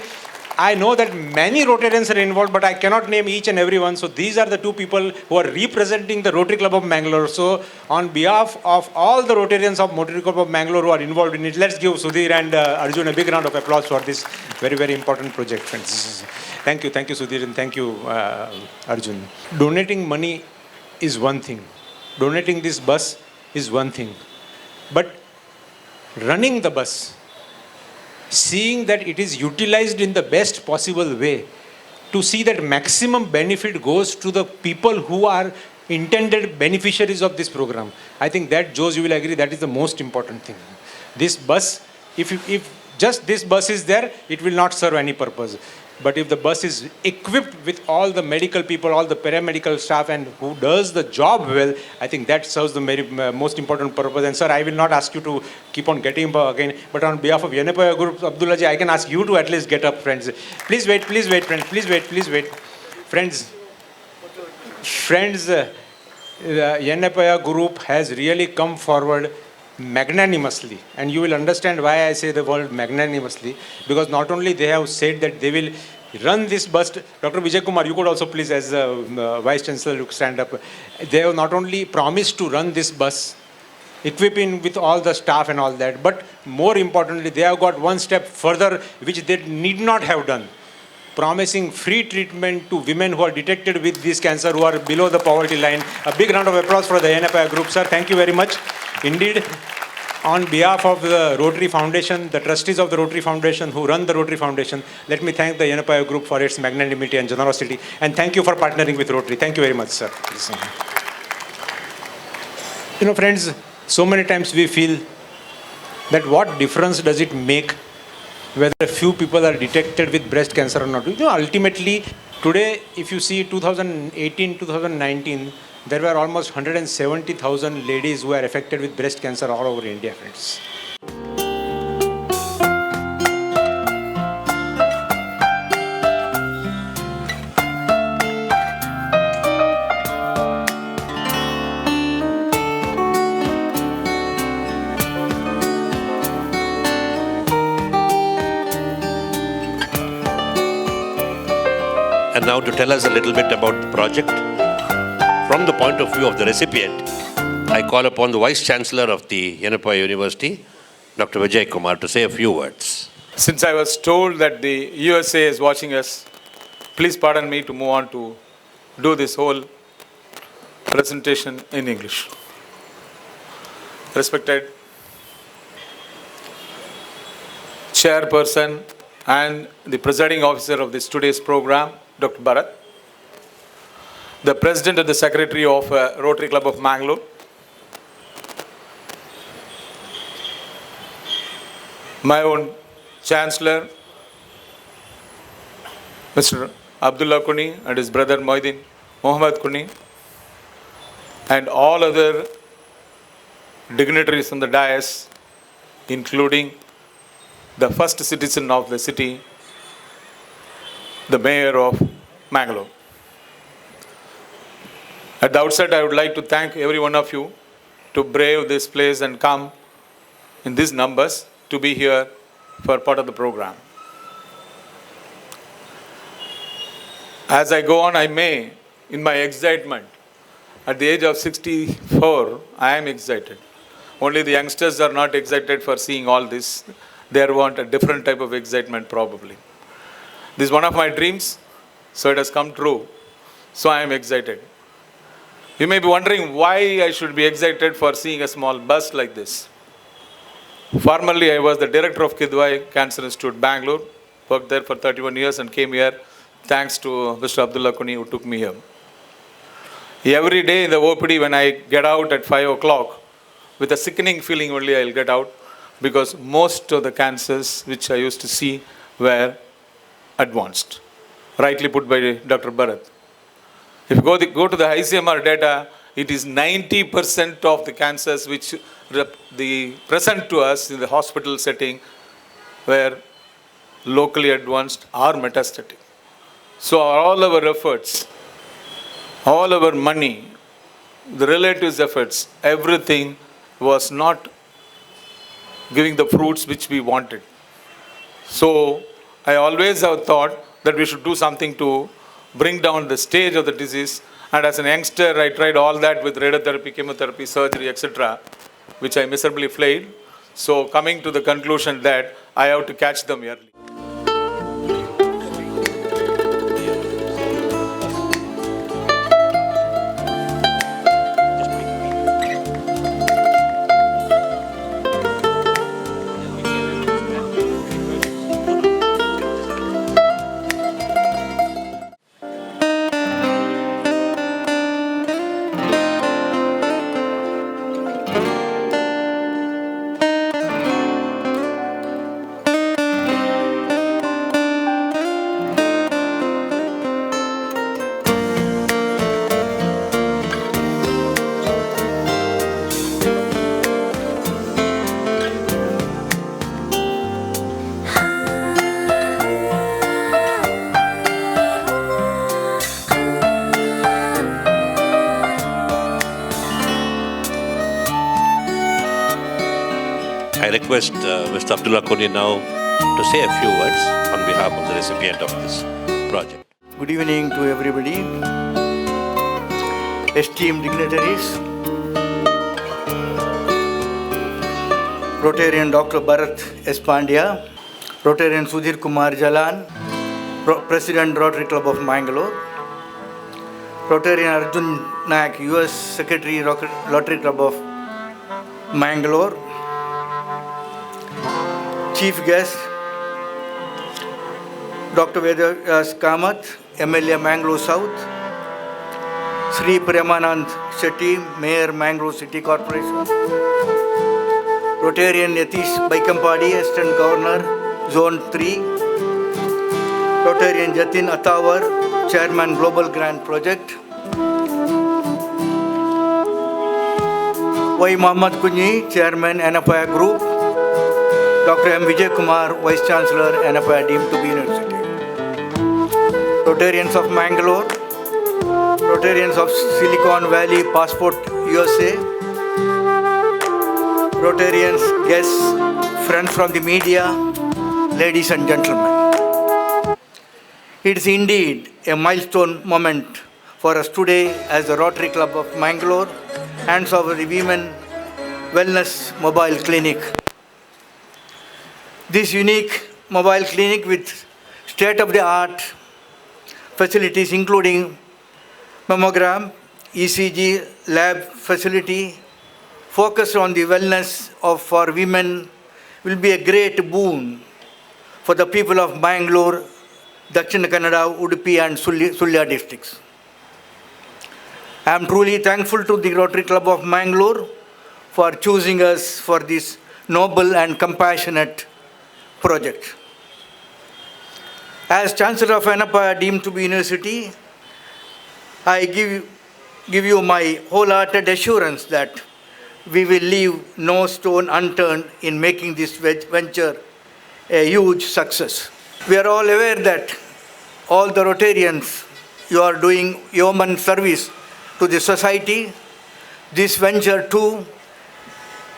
I know that many Rotarians are involved, but I cannot name each and every one. So these are the two people who are representing the Rotary Club of Mangalore. So on behalf of all the Rotarians of Rotary Club of Mangalore who are involved in it, let's give Sudhir and Arjun a big round of applause for this very, very important project, friends. Thank you, Sudhir, and thank you, Arjun. Donating money is one thing. Donating this bus is one thing. But running the bus, seeing that it is utilized in the best possible way, to see that maximum benefit goes to the people who are intended beneficiaries of this program. I think that, Jose, you will agree, that is the most important thing. This bus, if just this bus is there, it will not serve any purpose. But if the bus is equipped with all the medical people, all the paramedical staff, and who does the job well, I think that serves the very most important purpose. And sir, I will not ask you to keep on getting up again, but on behalf of Yenapaya Group, Abdullah ji, I can ask you to at least get up, friends. Please wait, friends. Please wait. Friends, Yenapaya Group has really come forward magnanimously, and you will understand why I say the word magnanimously, because not only they have said that they will run this bus. Dr. Vijay Kumar, you could also please, as Vice Chancellor, stand up. They have not only promised to run this bus, equipping with all the staff and all that, but more importantly, they have got one step further, which they need not have done, promising free treatment to women who are detected with this cancer, who are below the poverty line. A big round of applause for the Yenapaya Group, sir. Thank you very much. Indeed, on behalf of the Rotary Foundation, the trustees of the Rotary Foundation who run the Rotary Foundation, let me thank the Yenapaya Group for its magnanimity and generosity. And thank you for partnering with Rotary. Thank you very much, sir. You know, friends, so many times we feel that what difference does it make whether a few people are detected with breast cancer or not. You know, ultimately, today, if you see 2018, 2019, there were almost 170,000 ladies who are affected with breast cancer all over India, friends. And now to tell us a little bit about the project, from the point of view of the recipient, I call upon the Vice Chancellor of the Yenapaya University, Dr. Vijay Kumar, to say a few words. Since I was told that the USA is watching us, please pardon me to move on to do this whole presentation in English. Respected Chairperson and the presiding officer of this today's program, Dr. Bharat, the President and the Secretary of Rotary Club of Mangalore, my own Chancellor, Mr. Abdullah Kuni and his brother Mohammad Kuni, and all other dignitaries on the dais, including the first citizen of the city, the Mayor of Mangalore. At the outset, I would like to thank every one of you to brave this place and come in these numbers to be here for part of the program. As I go on, I may, in my excitement, at the age of 64, I am excited. Only the youngsters are not excited for seeing all this. They want a different type of excitement probably. This is one of my dreams, so it has come true. So I am excited. You may be wondering why I should be excited for seeing a small bus like this. Formerly, I was the director of Kidwai Cancer Institute, Bangalore. Worked there for 31 years and came here thanks to Mr. Abdullah Kuni who took me here. Every day in the OPD when I get out at 5 o'clock, with a sickening feeling only I'll get out because most of the cancers which I used to see were advanced. Rightly put by Dr. Bharat. If you go to the ICMR data, it is 90% of the cancers which the present to us in the hospital setting were locally advanced or metastatic. So all our efforts, all our money, the relatives' efforts, everything was not giving the fruits which we wanted. So I always have thought that we should do something to bring down the stage of the disease. And as an youngster, I tried all that with radiotherapy, chemotherapy, surgery, etc., which I miserably failed. So coming to the conclusion that I have to catch them early. I request Mr. Abdullah Kuni now to say a few words on behalf of the recipient of this project. Good evening to everybody, esteemed dignitaries, Rotarian Dr. Bharat S. Pandya, Rotarian Sudhir Kumar Jalan, President Rotary Club of Mangalore, Rotarian Arjun Nayak, US Secretary Rotary Club of Mangalore, Chief Guest Dr. Vedas Kamath, MLA Mangalore South, Sri Premanand Shetty, Mayor Mangalore City Corporation, Rotarian Yatish Baikampadi, Assistant Governor, Zone 3, Rotarian Jatin Atawar, Chairman Global Grant Project, Y. Muhammad Kunyi, Chairman NFI Group, Dr. M. Vijay Kumar, Vice Chancellor, NFI deemed to be University. Rotarians of Mangalore, Rotarians of Silicon Valley, Passport, USA, Rotarians, guests, friends from the media, ladies and gentlemen. It is indeed a milestone moment for us today as the Rotary Club of Mangalore hands over the Women Wellness Mobile Clinic. This unique mobile clinic with state-of-the-art facilities including mammogram, ECG, lab facility, focused on the wellness for women will be a great boon for the people of Bangalore, Dakshina Kannada, Udupi and Sulya districts. I am truly thankful to the Rotary Club of Mangalore for choosing us for this noble and compassionate project. As Chancellor of NFI deemed to be University, I give you my wholehearted assurance that we will leave no stone unturned in making this venture a huge success. We are all aware that all the Rotarians, you are doing yeoman service to the society. This venture too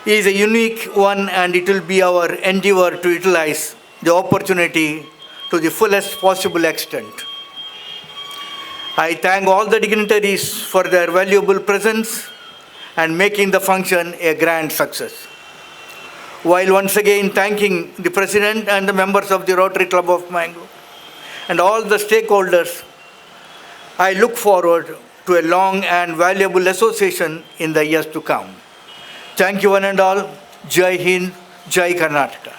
is a unique one, and it will be our endeavor to utilize the opportunity to the fullest possible extent. I thank all the dignitaries for their valuable presence and making the function a grand success. While once again thanking the President and the members of the Rotary Club of Mangalore and all the stakeholders, I look forward to a long and valuable association in the years to come. Thank you one and all. Jai Hind, Jai Karnataka.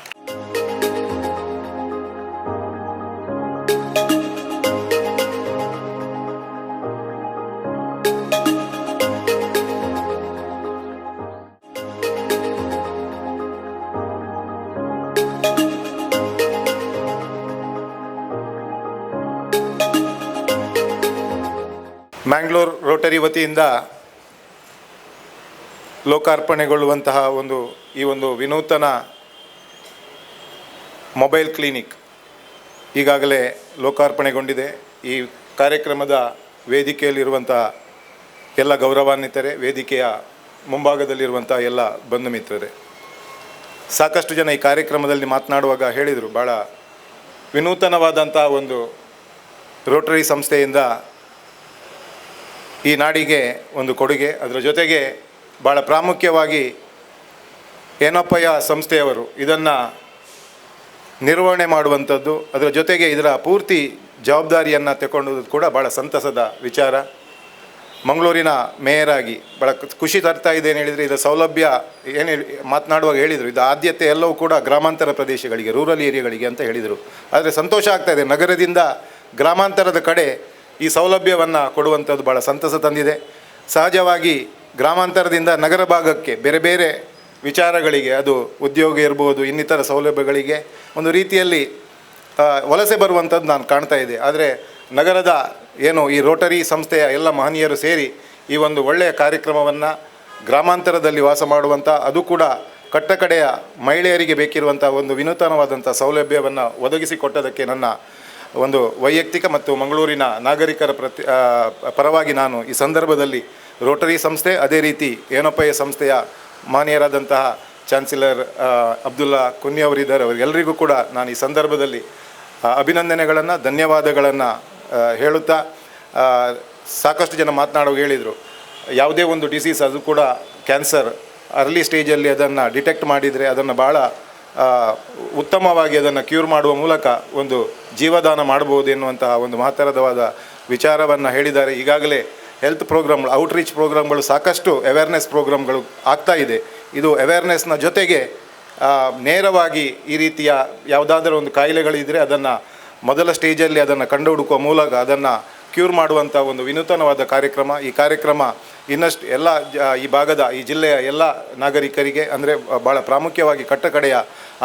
Mangalore Rotary ವತಿಯಿಂದ ಲೋಕಾರ್ಪಣೆಗೊಳ್ಳುವಂತಹ ಈ ಒಂದು ವಿನೂತನ mobile clinic ಈಗಾಗಲೇ ಲೋಕಾರ್ಪಣೆಗೊಂಡಿದೆ. ಈ ಕಾರ್ಯಕ್ರಮದ ವೇದಿಕೆಯಲ್ಲಿರುವಂಥ ಎಲ್ಲ ಗೌರವಾನ್ವಿತರೆ, ವೇದಿಕೆಯ ಮುಂಭಾಗದಲ್ಲಿರುವಂಥ ಎಲ್ಲ ಬಂಧು ಮಿತ್ರರೇ, ಸಾಕಷ್ಟು ಜನ ಈ ಕಾರ್ಯಕ್ರಮದಲ್ಲಿ ಮಾತನಾಡುವಾಗ ಹೇಳಿದರು, ಭಾಳ ವಿನೂತನವಾದಂಥ ಒಂದು ರೋಟರಿ ಸಂಸ್ಥೆಯಿಂದ ಈ ನಾಡಿಗೆ ಒಂದು ಕೊಡುಗೆ. ಅದರ ಜೊತೆಗೆ ಭಾಳ ಪ್ರಾಮುಖ್ಯವಾಗಿ ಏನಪ್ಪಯ್ಯ ಸಂಸ್ಥೆಯವರು ಇದನ್ನು ನಿರ್ವಹಣೆ ಮಾಡುವಂಥದ್ದು, ಅದರ ಜೊತೆಗೆ ಇದರ ಪೂರ್ತಿ ಜವಾಬ್ದಾರಿಯನ್ನು ತಗೊಂಡು ಕೂಡ ಭಾಳ ಸಂತಸದ ವಿಚಾರ. ಮಂಗಳೂರಿನ ಮೇಯರ್ ಆಗಿ ಭಾಳ ಖುಷಿ ತರ್ತಾ ಇದೆ ಏನು ಹೇಳಿದರೆ, ಇದರ ಸೌಲಭ್ಯ ಏನು ಮಾತನಾಡುವಾಗ ಹೇಳಿದರು, ಇದು ಆದ್ಯತೆ ಎಲ್ಲವೂ ಕೂಡ ಗ್ರಾಮಾಂತರ ಪ್ರದೇಶಗಳಿಗೆ, ರೂರಲ್ ಏರಿಯಾಗಳಿಗೆ ಅಂತ ಹೇಳಿದರು. ಆದರೆ ಸಂತೋಷ ಆಗ್ತಾಯಿದೆ, ನಗರದಿಂದ ಗ್ರಾಮಾಂತರದ ಕಡೆ ಈ ಸೌಲಭ್ಯವನ್ನು ಕೊಡುವಂಥದ್ದು ಭಾಳ ಸಂತಸ ತಂದಿದೆ. ಸಹಜವಾಗಿ ಗ್ರಾಮಾಂತರದಿಂದ ನಗರ ಭಾಗಕ್ಕೆ ಬೇರೆ ಬೇರೆ ವಿಚಾರಗಳಿಗೆ, ಅದು ಉದ್ಯೋಗ ಇರ್ಬೋದು, ಇನ್ನಿತರ ಸೌಲಭ್ಯಗಳಿಗೆ ಒಂದು ರೀತಿಯಲ್ಲಿ ವಲಸೆ ಬರುವಂಥದ್ದು ನಾನು ಕಾಣ್ತಾ ಇದ್ದೆ. ಆದರೆ ನಗರದ ಏನು ಈ ರೋಟರಿ ಸಂಸ್ಥೆಯ ಎಲ್ಲ ಮಹನೀಯರು ಸೇರಿ ಈ ಒಂದು ಒಳ್ಳೆಯ ಕಾರ್ಯಕ್ರಮವನ್ನು ಗ್ರಾಮಾಂತರದಲ್ಲಿ ವಾಸ ಮಾಡುವಂಥ, ಅದು ಕೂಡ ಕಟ್ಟಕಡೆಯ ಮಹಿಳೆಯರಿಗೆ ಬೇಕಿರುವಂಥ ಒಂದು ವಿನೂತನವಾದಂಥ ಸೌಲಭ್ಯವನ್ನು ಒದಗಿಸಿಕೊಟ್ಟದಕ್ಕೆ ನನ್ನ ಒಂದು ವೈಯಕ್ತಿಕ ಮತ್ತು ಮಂಗಳೂರಿನ ನಾಗರಿಕರ ಪರವಾಗಿ ನಾನು ಈ ಸಂದರ್ಭದಲ್ಲಿ ರೋಟರಿ ಸಂಸ್ಥೆ, ಅದೇ ರೀತಿ ಏನಪ್ಪಯ್ಯ ಸಂಸ್ಥೆಯ ಮಾನ್ಯರಾದಂತಹ ಚಾನ್ಸಲರ್ ಅಬ್ದುಲ್ಲಾ ಕುನ್ನಿ ಅವರಿದ್ದಾರೆ, ಅವರಿಗೆಲ್ಲರಿಗೂ ಕೂಡ ನಾನು ಈ ಸಂದರ್ಭದಲ್ಲಿ ಅಭಿನಂದನೆಗಳನ್ನು, ಧನ್ಯವಾದಗಳನ್ನು ಹೇಳುತ್ತಾ, ಸಾಕಷ್ಟು ಜನ ಮಾತನಾಡೋರು ಹೇಳಿದರು, ಯಾವುದೇ ಒಂದು ಡಿಸೀಸ್, ಅದು ಕೂಡ ಕ್ಯಾನ್ಸರ್ ಅರ್ಲಿ ಸ್ಟೇಜಲ್ಲಿ ಅದನ್ನು ಡಿಟೆಕ್ಟ್ ಮಾಡಿದರೆ ಅದನ್ನು ಭಾಳ ಉತ್ತಮವಾಗಿ ಅದನ್ನು ಕ್ಯೂರ್ ಮಾಡುವ ಮೂಲಕ ಒಂದು ಜೀವದಾನ ಮಾಡಬಹುದು ಎನ್ನುವಂತಹ ಒಂದು ಮಹತ್ತರವಾದ ವಿಚಾರವನ್ನು ಹೇಳಿದ್ದಾರೆ. ಈಗಾಗಲೇ ಹೆಲ್ತ್ ಪ್ರೋಗ್ರಾಮ್ಗಳು, ಔಟ್ರೀಚ್ ಪ್ರೋಗ್ರಾಮ್ಗಳು, ಸಾಕಷ್ಟು ಅವೇರ್ನೆಸ್ ಪ್ರೋಗ್ರಾಮ್ಗಳು ಆಗ್ತಾ ಇದೆ. ಇದು ಅವೇರ್ನೆಸ್ನ ಜೊತೆಗೆ ನೇರವಾಗಿ ಈ ರೀತಿಯ ಯಾವುದಾದ್ರೂ ಒಂದು ಕಾಯಿಲೆಗಳಿದ್ದರೆ ಅದನ್ನು ಮೊದಲ ಸ್ಟೇಜಲ್ಲಿ ಅದನ್ನು ಕಂಡುಹುಡುಕುವ ಮೂಲಕ ಅದನ್ನು ಕ್ಯೂರ್ ಮಾಡುವಂಥ ಒಂದು ವಿನೂತನವಾದ ಕಾರ್ಯಕ್ರಮ. ಈ ಕಾರ್ಯಕ್ರಮ ಇನ್ನಷ್ಟು ಎಲ್ಲ ಈ ಭಾಗದ, ಈ ಜಿಲ್ಲೆಯ ಎಲ್ಲ ನಾಗರಿಕರಿಗೆ, ಅಂದರೆ ಭಾಳ ಪ್ರಾಮುಖ್ಯವಾಗಿ ಕಟ್ಟಕಡೆಯ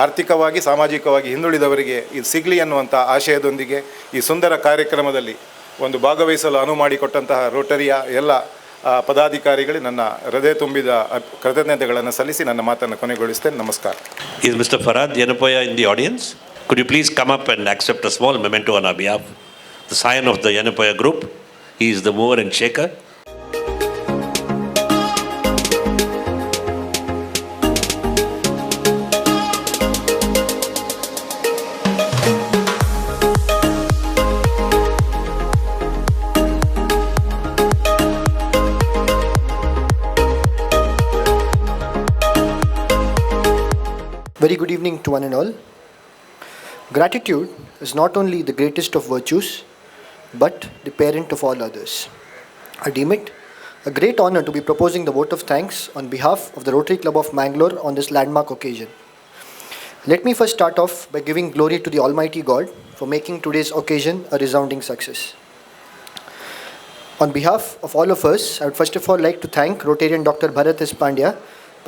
ಆರ್ಥಿಕವಾಗಿ ಸಾಮಾಜಿಕವಾಗಿ ಹಿಂದುಳಿದವರಿಗೆ ಇದು ಸಿಗಲಿ ಅನ್ನುವಂಥ ಆಶಯದೊಂದಿಗೆ ಈ ಸುಂದರ ಕಾರ್ಯಕ್ರಮದಲ್ಲಿ ಒಂದು ಭಾಗವಹಿಸಲು ಅನುವು ಮಾಡಿಕೊಟ್ಟಂತಹ ರೋಟರಿಯ ಎಲ್ಲ ಪದಾಧಿಕಾರಿಗಳಿಗೆ ನನ್ನ ಹೃದಯ ತುಂಬಿದ ಕೃತಜ್ಞತೆಗಳನ್ನು ಸಲ್ಲಿಸಿ ನನ್ನ ಮಾತನ್ನು ಕೊನೆಗೊಳಿಸ್ತೇನೆ. ನಮಸ್ಕಾರ. Is Mr. Farad Yanapaya in the audience? Could you please come up and accept a small memento on our behalf? The scion of the Yanapaya group. He is the mover and shaker. Very good evening to one and all. Gratitude is not only the greatest of virtues, but the parent of all others. I deem it a great honor to be proposing the vote of thanks on behalf of the Rotary Club of Mangalore on this landmark occasion. Let me first start off by giving glory to the Almighty God for making today's occasion a resounding success. On behalf of all of us, I would first of all like to thank Rotarian Dr. Bharat S. Pandya,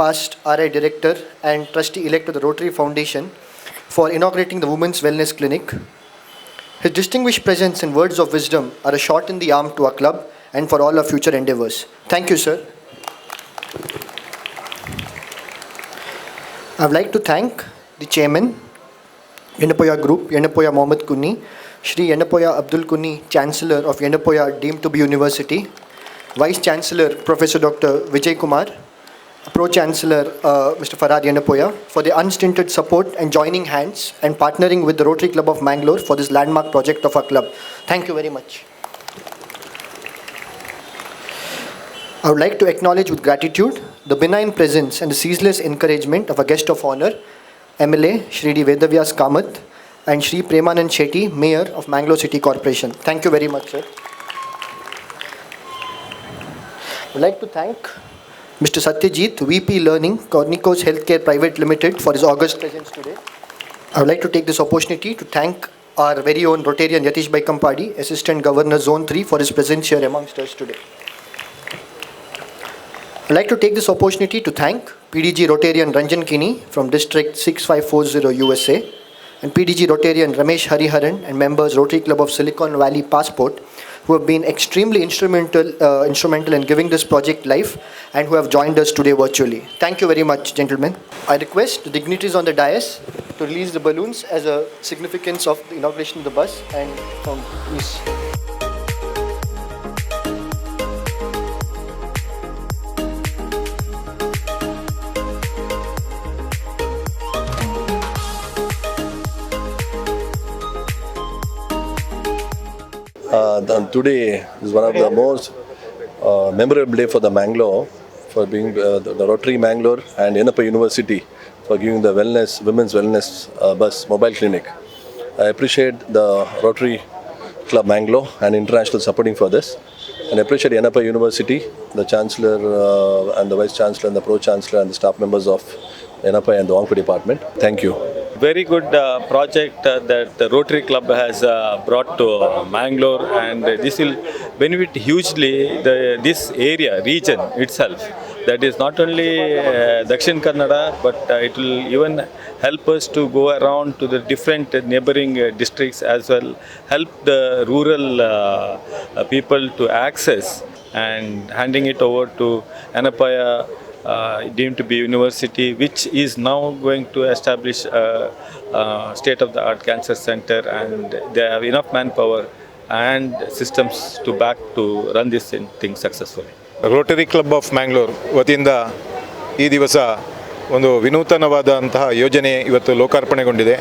past RI Director and Trustee-elect of the Rotary Foundation, for inaugurating the Women's Wellness Clinic. His distinguished presence and words of wisdom are a shot in the arm to our club and for all our future endeavors. Thank you, sir. I would like to thank the Chairman, Yanapaya Group, Yanapaya Mohammed Kunni, Shri Yenapoya Abdul Kuni, Chancellor of Yenapoya deemed to be University, Vice Chancellor Professor Dr. Vijay Kumar, Pro-Chancellor Mr. Farhad Yenapoya for their unstinted support and joining hands and partnering with the Rotary Club of Mangalore for this landmark project of our club. Thank you very much. I would like to acknowledge with gratitude the benign presence and the ceaseless encouragement of a guest of honor, MLA Shri D. Vedavyas Kamath and Shri Premanand Shetty, Mayor of Mangalore City Corporation. Thank you very much, sir. I would like to thank Mr. Satyajit, VP Learning, Cornicos Healthcare Private Limited for his august presence today. I would like to take this opportunity to thank our very own Rotarian Yatish Bhai Kampadi, Assistant Governor Zone 3 for his presence here amongst us today. I would like to take this opportunity to thank PDG Rotarian Ranjan Kini from District 6540 USA and PDG Rotarian Ramesh Hariharan and members Rotary Club of Silicon Valley Passport who have been extremely instrumental in giving this project life and who have joined us today virtually. Thank you very much, gentlemen. I request the dignitaries on the dais to release the balloons as a significance of the inauguration of the bus and from please. Today is one of the most memorable day for the Mangalore, for being the Rotary Mangalore and Yenapoya University for giving the women's wellness bus mobile clinic. I appreciate the Rotary Club Mangalore and international supporting for this, and I appreciate Yenapoya University, the Chancellor and the Vice Chancellor and the Pro-Chancellor and the staff members of Yenapoya and the Wangpu Department. Thank you. Very good project that the Rotary Club has brought to Mangalore, and this will benefit hugely this region itself. That is not only Dakshin Kannada, but it will even help us to go around to the different neighboring districts as well, help the rural people to access, and handing it over to Yenapoya deemed to be university, which is now going to establish a state-of-the-art cancer center, and they have enough manpower and systems to back to run this thing successfully. Rotary club of Mangalore ವತಿಯಿಂದ ಈ ದಿವಸ ಒಂದು ವಿನೂತನವಾದಂತಹ ಯೋಜನೆ ಇವತ್ತು ಲೋಕಾರ್ಪಣೆಗೊಂಡಿದೆ.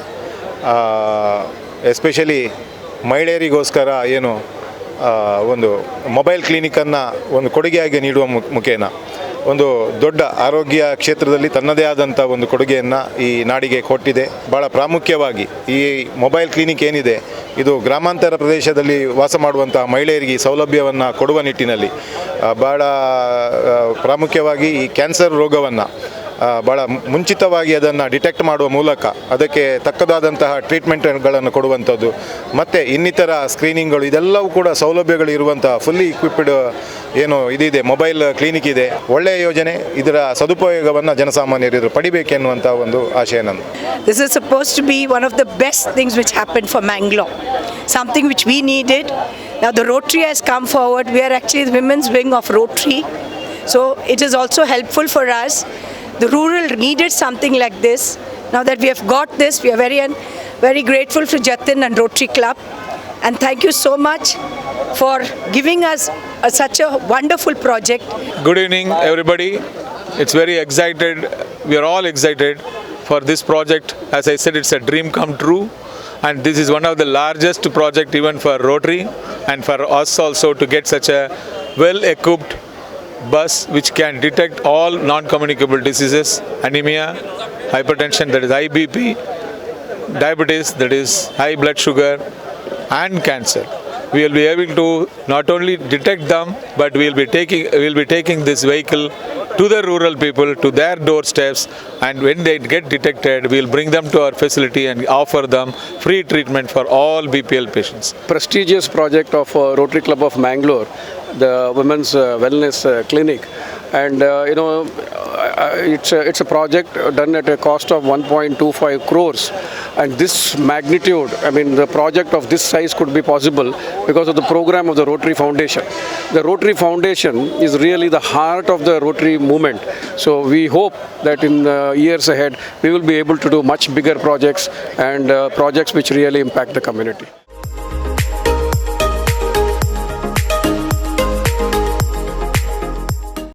Especially ಮಹಿಳೆಯರಿಗೋಸ್ಕರ ಏನು ಒಂದು mobile ಕ್ಲಿನಿಕನ್ನು ಒಂದು ಕೊಡುಗೆಯಾಗಿ ನೀಡುವ ಮುಖೇನ ಒಂದು ದೊಡ್ಡ ಆರೋಗ್ಯ ಕ್ಷೇತ್ರದಲ್ಲಿ ತನ್ನದೇ ಆದಂಥ ಒಂದು ಕೊಡುಗೆಯನ್ನು ಈ ನಾಡಿಗೆ ಕೊಟ್ಟಿದೆ. ಭಾಳ ಪ್ರಾಮುಖ್ಯವಾಗಿ ಈ ಮೊಬೈಲ್ ಕ್ಲಿನಿಕ್ ಏನಿದೆ ಇದು ಗ್ರಾಮಾಂತರ ಪ್ರದೇಶದಲ್ಲಿ ವಾಸ ಮಾಡುವಂಥ ಮಹಿಳೆಯರಿಗೆ ಸೌಲಭ್ಯವನ್ನು ಕೊಡುವ ನಿಟ್ಟಿನಲ್ಲಿ ಭಾಳ ಪ್ರಾಮುಖ್ಯವಾಗಿ ಈ ಕ್ಯಾನ್ಸರ್ ರೋಗವನ್ನು ಭಾಳ ಮುಂಚಿತವಾಗಿ ಅದನ್ನು ಡಿಟೆಕ್ಟ್ ಮಾಡುವ ಮೂಲಕ ಅದಕ್ಕೆ ತಕ್ಕದಾದಂತಹ ಟ್ರೀಟ್ಮೆಂಟ್ಗಳನ್ನು ಕೊಡುವಂಥದ್ದು ಮತ್ತು ಇನ್ನಿತರ ಸ್ಕ್ರೀನಿಂಗ್ಗಳು ಇದೆಲ್ಲವೂ ಕೂಡ ಸೌಲಭ್ಯಗಳು ಇರುವಂಥ ಫುಲ್ಲಿ ಇಕ್ವಿಪ್ಡ್ ಏನು ಇದಿದೆ ಮೊಬೈಲ್ ಕ್ಲಿನಿಕ್ ಇದೆ. ಒಳ್ಳೆಯ ಯೋಜನೆ. ಇದರ ಸದುಪಯೋಗವನ್ನು ಜನಸಾಮಾನ್ಯರು ಪಡಿಬೇಕೆನ್ನುವಂಥ ಒಂದು ಆಶಯ ನಂದು. This is supposed to be one of the best things which happened for Mangalore, something which we needed. Now the Rotary has come forward. We are actually the women's wing of Rotary, so it is also helpful for us. The rural needed something like this. Now that we have got this, we are very grateful to Jatin and Rotary Club, and thank you so much for giving us such a wonderful project. Good evening, everybody. It's very excited. We are all excited for this project. As I said, it's a dream come true, and this is one of the largest project even for Rotary and for us also to get such a well-equipped bus which can detect all non-communicable diseases, anemia, hypertension, that is high BP, diabetes, that is high blood sugar, and cancer. We will be able to not only detect them, but we will be taking this vehicle to the rural people, to their doorsteps, and when they get detected, we will bring them to our facility and offer them free treatment for all BPL patients. Prestigious project of Rotary Club of Mangalore, the women's wellness clinic, and it's a project done at a cost of 1.25 crores, and this magnitude, I mean the project of this size could be possible because of the program of the Rotary Foundation. The Rotary Foundation is really the heart of the Rotary movement, so we hope that in years ahead we will be able to do much bigger projects and projects which really impact the community.